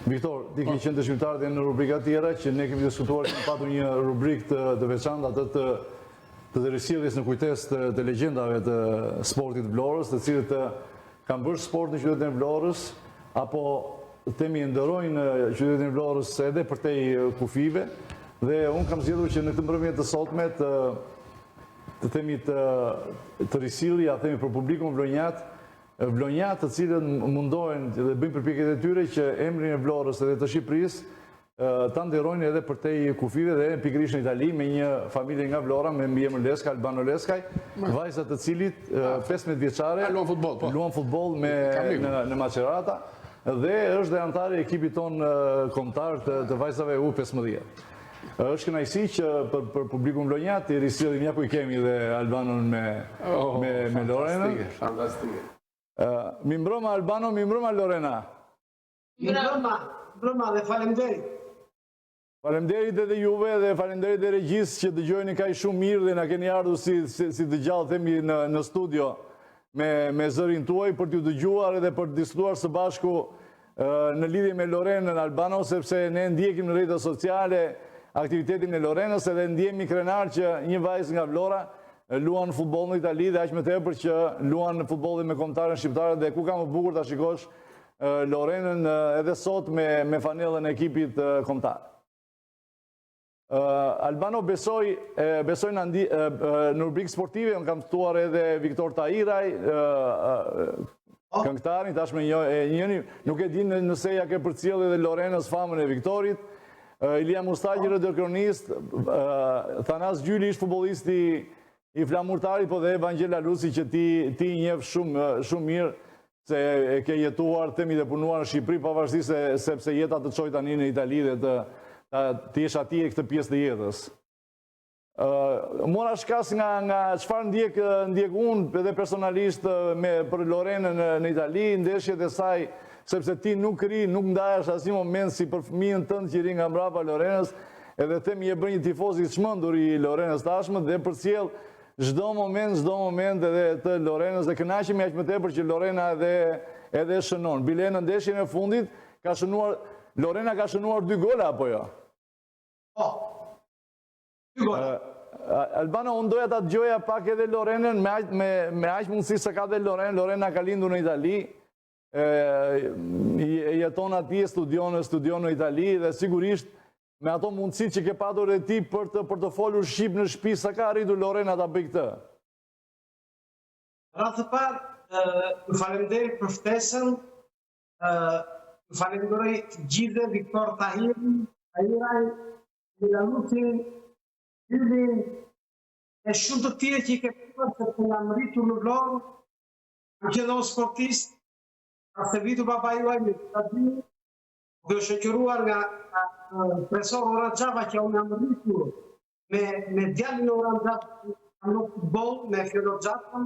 Viktor, ti ke qenë të shqiptarët e në rubrika tjera që ne kemi diskutuar që në patur një rubrikë të veçantë atë të risjelljes në kujtesë të legjendave të sportit Vlorës, të cilët kanë bërë sport në qytetin e Vlorës, apo themi ndërojnë qytetin e Vlorës edhe përtej kufive, dhe unë kam zgjedhur që në këtë mbrëmje të sotme të themi të risjellja, themi për publikun vlonjat të cilët mundohen dhe bëjnë përpjekjet e tyre që emrin e Vlorës edhe të Shqipërisë ta nderojnë edhe përtej kufive dhe pikërisht në Itali me një familje nga Vlora me emër Leskaj, Albano Leskaj, vajza të cilit 15 vjeçare luan futboll në Macerata dhe është dhe antari e ekipit ton kombëtar të vajzave U15. Është kënaqësi që për publikun vlonjat i risjellim ja ku i kemi dhe Albanon me Lorenën. Fantastike. Mi mbroma Albano, mi mbroma Lorena. Mi mbroma dhe faleminderit. Faleminderit edhe juve dhe faleminderit edhe regjisë që dëgjojeni kaq shumë mirë dhe na keni ardhur si dëgjall themi në studio me zërin tuaj për t'ju dëgjuar edhe për të diskutuar së bashku në lidhje me Lorenën Albano, sepse ne ndjekim në rrjetet sociale aktivitetin e Lorenës edhe ndjemi krenar që një vajzë nga Vlora luan futboll në Itali dhe aq më tepër që luan futboll me kombëtarën shqiptare dhe ku ka më bukur ta shikosh Lorenën edhe sot me fanellën e ekipit kombëtar. Albano besoj në rubrikë sportive, unë kam ftuar edhe Viktor Tahiraj, këngëtarin, tashmë njëni, nuk e di nëse ja ke përcjell edhe Lorenës famën e Viktorit, Ilia Mustaqi, radiokronist, Thanas Gjyli, ish futbollisti i flamurtarit, po dhe Evangela Lusi që ti njeh shumë mirë se e ke jetuar, themi dhe punuar në Shqipëri, pavarësisht sepse jeta të çoj tani në Itali dhe ti jesh atje këtë pjesë të jetës. Mora shkas nga çfarë ndjek unë edhe personalisht për Lorenën në Itali, ndeshjet e saj, sepse ti nuk ndahesh asnjë moment si për fëmijën tënd që ri nga mbrapa Lorenës, edhe themi e bën një tifoz i çmendur i Lorenës tashmë dhe përcjell çdo moment edhe të Lorenës dhe kënaqemi aq më tepër që Lorena edhe shënon. Bile në ndeshjen e fundit Lorena ka shënuar 2 gola apo jo? Po. 2 gola. Albano, unë doja ta dëgjoja pak edhe Lorenën me aq mundësi se ka dhe Lorena ka lindur në Itali, jeton atje, studion në Itali dhe sigurisht me ato mundësit që ke patur e ti për të folur shqip në shtëpi, sa ka arritur Lorena ta bëj këtë? Rreth parë, ju falenderoj për ftesën, ju falenderoj gjithë Viktor Tahiraj, Milanutin, Gjylin, e shumë të tjerë që i ke përë se të nga mëritur në Vlorë, në që dhe sportist, a se vitu baba juaj me të të dhe shëqëruar nga profesor Orhan Xhava që unë jam rritur me djalin e Orhan Xhava në futboll, me Fjodor Xhavën,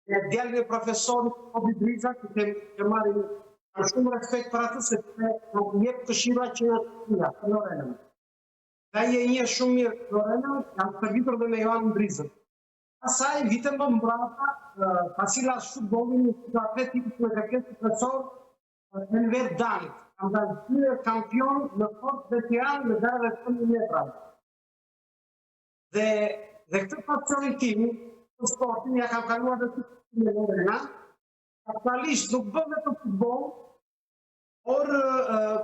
me djalin e profesorit Obi Briza, që marrin shumë respekt për atë se nuk jep të shira që në Lorenën. Ka je një shumë mirë Lorenën, jam servitur dhe me Johan Brizën. Pasaj, vitën më mbrapa, pasila futbollin në atletikës me kërkesë profesor Enver Danit. Kam dalë kampion në Fort dhe Tiranë në garë dhe 100 metra. Dhe këtë pasionin tim, të sportin, ja kam kaluar dhe të me Lorena, aktualisht nuk bën vetëm futboll, por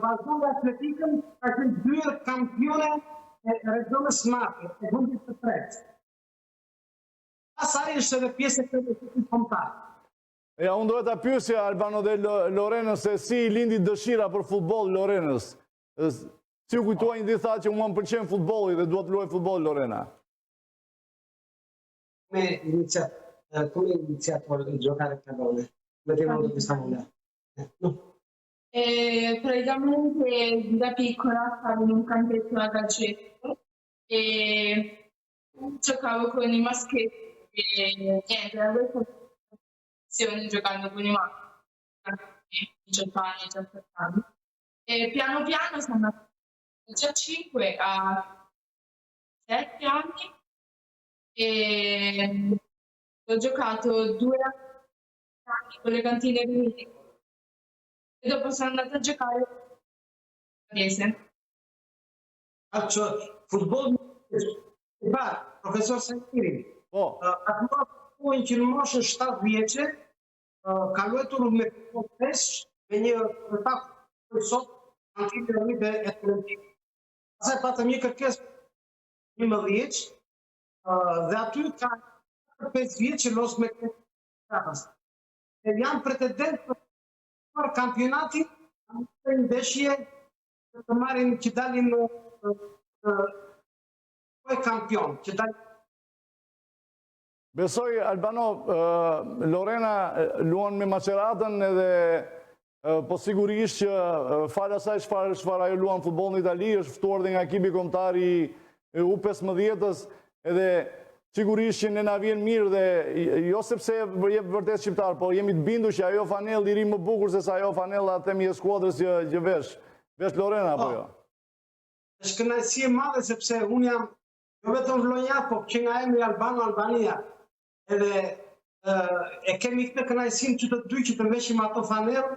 vazhdon dhe atletikën, ka qenë 2 kampione e regionës Mate, e vendit të tretë. Pasaj është edhe pjesë e këtë ekipit kombëtar. Ja, unë doja ta pyesja Albano dhe Lorenës se si i lindi dëshira për futboll Lorenës. Si u kujtuaj një tha që mua më pëlqen futbolli dhe dua të luaj futboll Lorena. Me iniziato a giocare a pallone. Vedevamo dove stiamo andando. Praticamente da piccola stavo in un campetto da calcetto e giocavo con i maschetti e niente, avevo giocando con i maschi, 18 anni, 17 anni. E piano piano sono andata da 5 a 7 anni e ho giocato 2 anni con le cantine venite. E dopo sono andata a giocare pjesën. Që futbolli i parë, profesor Sajtiri, atë muajin që në moshën 7 vjeçe, ka luajtur me pesh me një etap të sot antitë dhe atletik. Pastaj patëm një kërkesë 11 dhe aty ka 5 vjeç që los me kapas. E janë pretendent për kampionatin, në ndeshje të marrin që dalin kampion, që dalin. Besoj, Albano, Lorena luan me Maceratën edhe po sigurisht që falë asaj çfarë ajo luan futbollin në Itali, është ftuar dhe nga ekipi kombëtar i U15-s, edhe sigurisht që ne na vjen mirë dhe jo sepse je vërtet shqiptar, po jemi të bindur që ajo fanell i ri më bukur se sa ajo fanella themi e skuadrës që vesh. Vesh Lorena apo jo? Është kënaqësi e madhe sepse unë jam jo vetëm vlonjak, po që nga emri Albano Albania. Edhe e kemi këtë kënaqësinë që të dy që të veshim ato fanellë,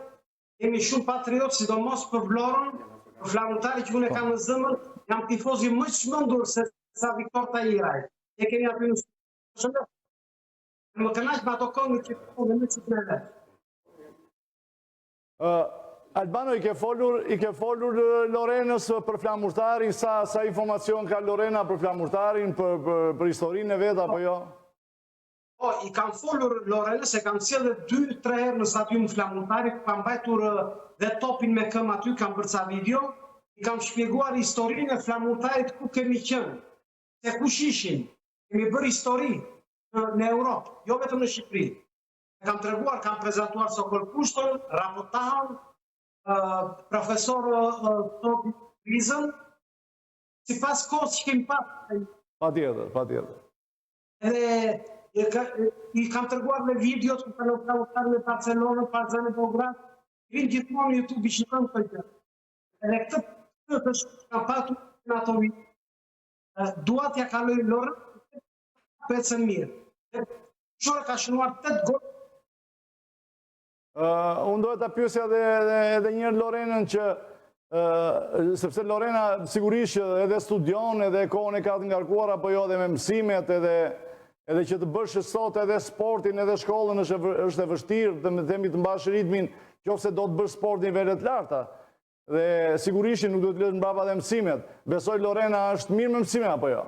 jemi shumë patriotë, sidomos për Vlorën, për flamurtarin që unë e kam në zemër, jam tifoz i më çmendur se sa Viktor Tahiraj. Ne kemi aty në shumë. Më kënaq me ato këngë që po në çfarë. Albano, i ke folur Lorenës për flamurtarin, sa informacion ka Lorena për flamurtarin, për historinë e vet apo jo? Po, i kam folur Lorenës, e kam sjellë 2-3 herë në stadium flamurtarit, kam mbajtur dhe topin me këm aty, kam bërë ca video, i kam shpjeguar historinë e flamurtarit ku kemi qenë, se kush ishim, kemi bërë histori në Europë, jo vetëm në Shqipëri. Kam treguar, kam prezantuar Sokol Pushton, Rapotahon, profesor Tobi Rizën, si pas kohës që kemi pasur. Patjetër. Edhe i kam treguar me videot që kanë qenë në Barcelonë, Partizani Beograd, vinë gjithmonë në YouTube i shikojnë këto gjë. Edhe këtë është kam patur në ato video. Dua t'ja kaloj Lorën, pecën mirë. Shore ka shënuar 8 gol. Unë dohet të pyesja edhe njërë Lorenën që, sepse Lorena sigurisht edhe studion, edhe kohën e ka të ngarkuar, apo jo edhe me mësimet, edhe që të bësh sot edhe sportin, edhe shkollën është e vështirë, dhe themi të mbash ritmin, qofse do të bësh sport nivelet larta. Dhe sigurisht nuk do të lësh mbrapa dhe mësimet. Besoj Lorena është mirë me mësime, apo jo?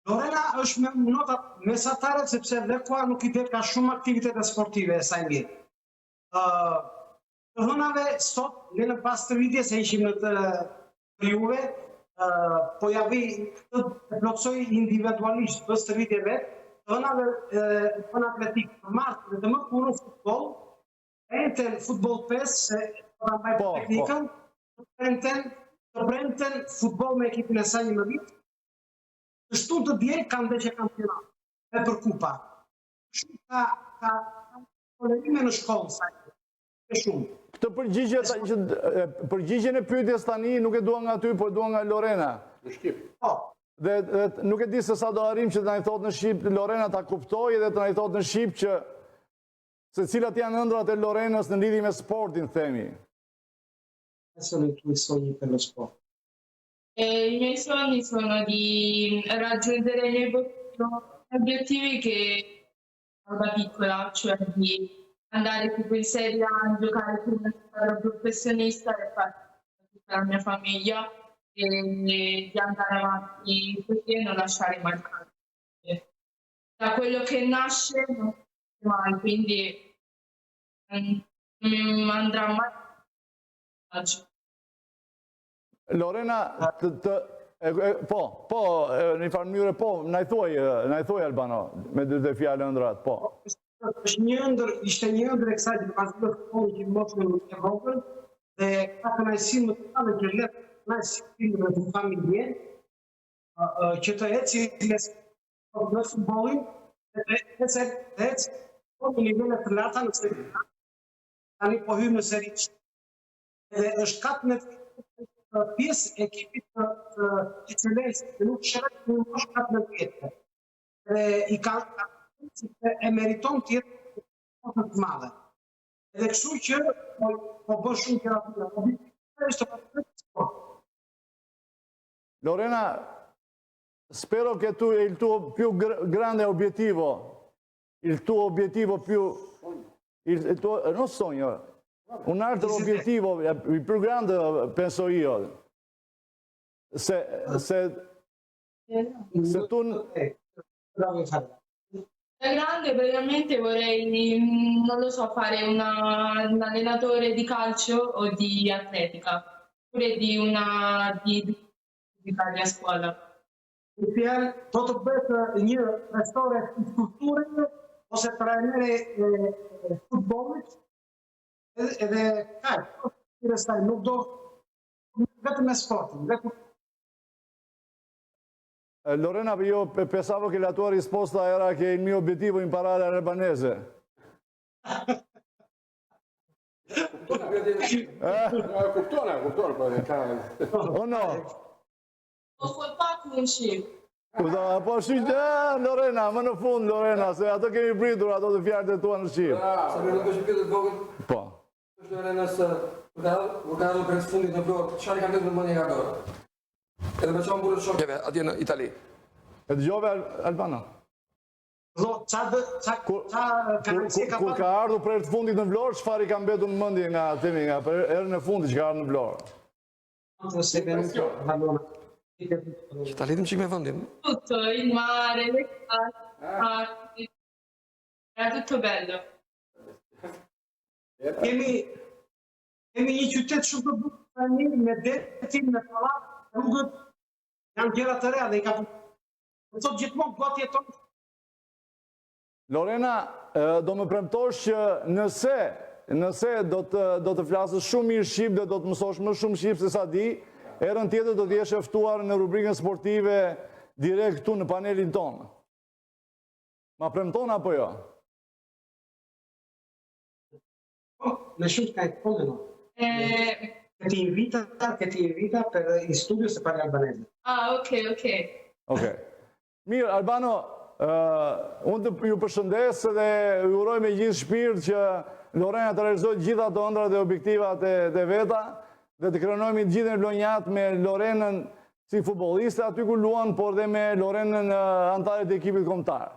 Lorena është me notat mesatare, sepse dhe koha nuk i det ka shumë aktivitete sportive e saj mirë. Të hënave sot, ne në pas të vidje se ishim në të Juve, po javi të plotësoj individualisht bës të vidje vetë, të hënave në atletik, të martë dhe më punu futbol, prenten futbol 5, se të rambaj për teknikën, të prenten futbol me ekipin e saj në vitë, të shtu të djelë kanë dhe që kampionat, e për kupa. Shumë ka tolerime në shkollë, sajtë, e shumë. Këtë përgjigjen e pyetjes tani nuk e dua nga ty, po e dua nga Lorena. Në Shqip. Po. Dhe nuk e di se sa do arrim që të na i thot në Shqip, Lorena ta kuptoj dhe të na i thot në Shqip që se cilat janë ëndrat e Lorenës në lidhje me sportin, themi. Sono i tuoi sogni per lo sport? I miei sogni sono di raggiungere i miei obiettivi che da piccola, cioè di andare tipo in Serie A, giocare per una squadra professionista e fare tutta la mia famiglia e di andare avanti così e non lasciare mai cadere. Da quello che nasce non si mai, quindi non andrà mai. Lorena, po, në një farë mënyrë, po, na i thuaj Albano, me dy fjalë ëndrat, po. Ishte një ëndër e kësaj që pas të kohë që moshën në Evropën dhe ka kënaqësinë më të madhe që le kënaqësinë me të familje që të eci në futbollin dhe eci në nivele të larta në Seri A. Tani po hym në Seri C. Dhe është 14 pjesë ekipit të excelencë, që nuk shërët në moshë 14 vjetë. I ka e meriton tjetë të madhe. Edhe kështu që po bërë shumë terapia, Lorena, spero che il tuo più grande obiettivo, il tuo obiettivo più, non sogno, un altro obiettivo, il più grande penso io, se tu... Da grande praticamente vorrei, non lo so, fare un allenatore di calcio o di atletica, oppure di fare a scuola. Do të bëhet një profesore kulture ose trajnere futbollit edhe kaq, nuk do vetëm me sportin. Lorena, io pensavo che la tua risposta era che il mio obiettivo è imparare l'albanese. O no? O pak në shqip. Po shqip, Lorena, më në fund, Lorena, se ato kemi pritur, ato të fjarët e tua në shqip. Sa më nuk është pjetë të vogël, Po. është Lorenës vokado për të fundit në blog, çfarë ka vetëm në mendje ka dorë. Edhe me çfarë mburë shokëve atje në Itali. E dëgjove Albano? Kur ka ardhur për të fundit në Vlorë, çfarë i ka mbetur në mendje nga erën e fundit që ka ardhur në Vlorë? Ta lidhim çik me vendin. Tutto, il mare, le case, era tutto bello. Kemi një qytet shumë të bukur tani me detin, me pallat, rrugët janë gjëra të reja dhe i ka sot gjithmonë do të jeton. Lorena, do më premtosh që nëse do të flasësh shumë mirë shqip dhe do të mësosh më shumë shqip se sa di, erën tjetër do të jesh e ftuar në rubrikën sportive direkt këtu në panelin tonë. Ma premton apo jo? Me shumë ka e këpone, no. Che ti invita per in studio se parli albanese. Ah, ok. Ok. Mirë, Albano, unë të ju përshëndes dhe ju uroj me gjithë shpirt që Lorena të realizojë gjitha të ëndrat dhe objektivat e veta dhe të krenojmë të gjithë në Vlonjat me Lorenën si futbolliste aty ku luan, por dhe me Lorenën antaret e ekipit kombëtar.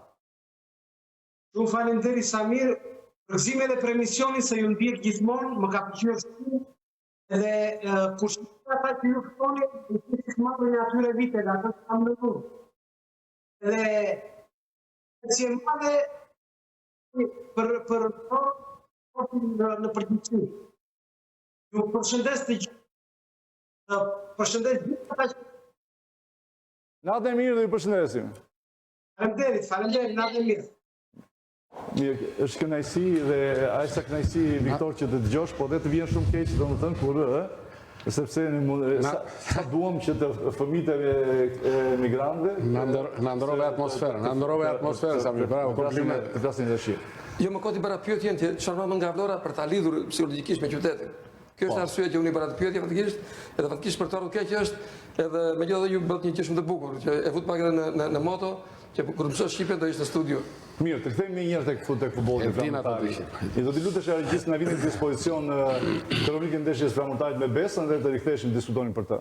Shumë faleminderit Samir, përgëzime dhe për emisionin se ju ndjek gjithmonë, më ka pëlqyer shumë. Edhe kur shikoj ata që ju ftoni, ju keni marrë një atyre vite, ata kam ndërtuar. Edhe si e madhe për në përgjithësi. Ju përshëndes të gjithë. Përshëndes gjithë ata që... Natë e mirë dhe ju përshëndesim. Faleminderit, natë e mirë. Mirë, është kënaqësi dhe aq sa kënaqësi Viktor që të dëgjosh, po dhe të vjen shumë keq domethënë kur sepse sa duam që të fëmijët e migrantëve na ndrove atmosferën, sa më bravo, kompliment. Të flasin tash. Jo më koti bëra pyetjen që çfarë më nga Vlora për ta lidhur psikologikisht me qytetin. Kjo është arsye që unë i bëra të pyetje fatikisht për të ardhur keq është edhe megjithatë ju bëhet një gjë shumë të bukur që e fut pak në moto që kur mësosh shqipen do ishte në studio. Mirë, të kthejmë një herë tek futbolli flamurtar. I do t'i lutesh regjist na vini në dispozicion të rubrikën ndeshjes flamurtarit me Besën dhe të riktheheshim diskutonin për të.